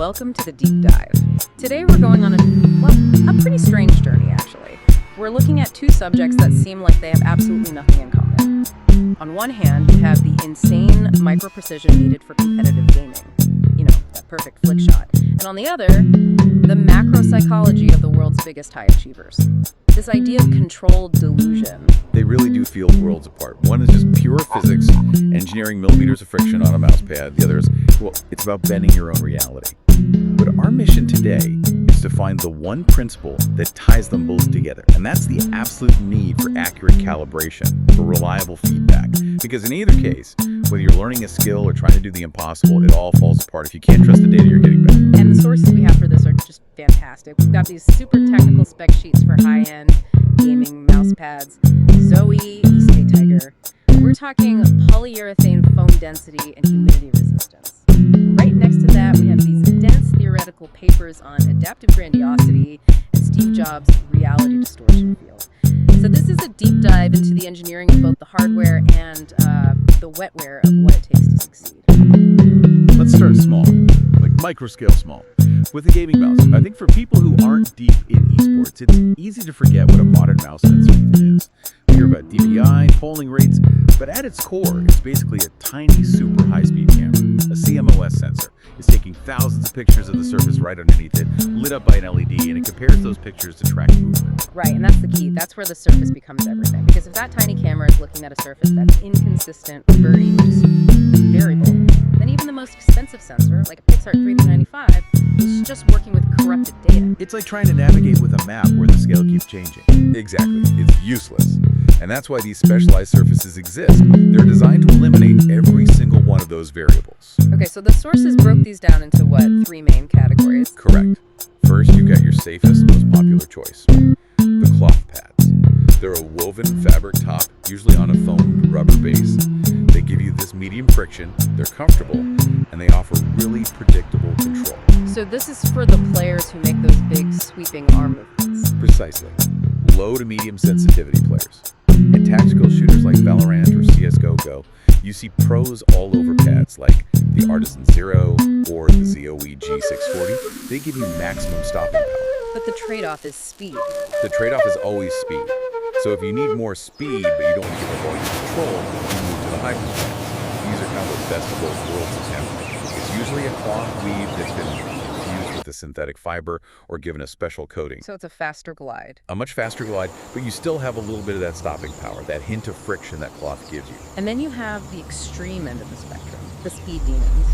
welcome to the deep dive. Today we're going on a pretty strange journey, actually. We're looking at two subjects that seem like they have absolutely nothing in common. On one hand, you have the insane micro-precision needed for competitive gaming. You know, that perfect flick shot. And on the other, the macro psychology of the world's biggest high achievers. This idea of controlled delusion. They really do feel worlds apart. One is just pure physics, engineering millimeters of friction on a mouse pad. The other is, well, it's about bending your own reality. But our mission today is to find the one principle that ties them both together. And that's the absolute need for accurate calibration, for reliable feedback. Because in either case, whether you're learning a skill or trying to do the impossible, it all falls apart if you can't trust the data you're getting back. And the sources we have for this are just fantastic. We've got these super technical spec sheets for high-end gaming mouse pads, Zoe, East Bay Tiger. We're talking polyurethane foam density and humidity resistance. Right next to that, we have these dense theoretical papers on adaptive grandiosity and Steve Jobs' reality distortion field. So this is a deep dive into the engineering of both the hardware and the wetware of what it takes to succeed. Let's start small, like micro-scale small. With a gaming mouse, I think for people who aren't deep in esports, it's easy to forget what a modern mouse sensor is. We hear about DPI, polling rates, but at its core, it's basically a tiny, super high-speed camera, a CMOS sensor. It's taking thousands of pictures of the surface right underneath it, lit up by an LED, and it compares those pictures to track movement. Right, and that's the key. That's where the surface becomes everything. Because if that tiny camera is looking at a surface that's inconsistent, blurry, just variable, then even the most expensive sensor, like a Pixar 3D95, is just working with corrupted data. It's like trying to navigate with a map where the scale keeps changing. Exactly. It's useless. And that's why these specialized surfaces exist. They're designed to eliminate every single one of those variables. Okay, so the sources broke these down into what, three main categories? Correct. First, you've got your safest, most popular choice, the cloth pads. They're a woven fabric top, usually on a foamed rubber base. They give you this medium friction, they're comfortable, and they offer really predictable control. So this is for the players who make those big sweeping arm movements. Precisely. Low to medium sensitivity players. In tactical shooters like Valorant or CSGO, you see pros all over pads like the Artisan Zero or the ZOE G640. They give you maximum stopping power. But the trade-off is speed. The trade-off is always speed. So if you need more speed, but you don't want to give a volume control, you move to the hybrid pad. These are kind of the best of both worlds attempt. It's usually a cloth weave that's been fused with a synthetic fiber or given a special coating. So it's a faster glide. A much faster glide, but you still have a little bit of that stopping power, that hint of friction that cloth gives you. And then you have the extreme end of the spectrum, the speed demons.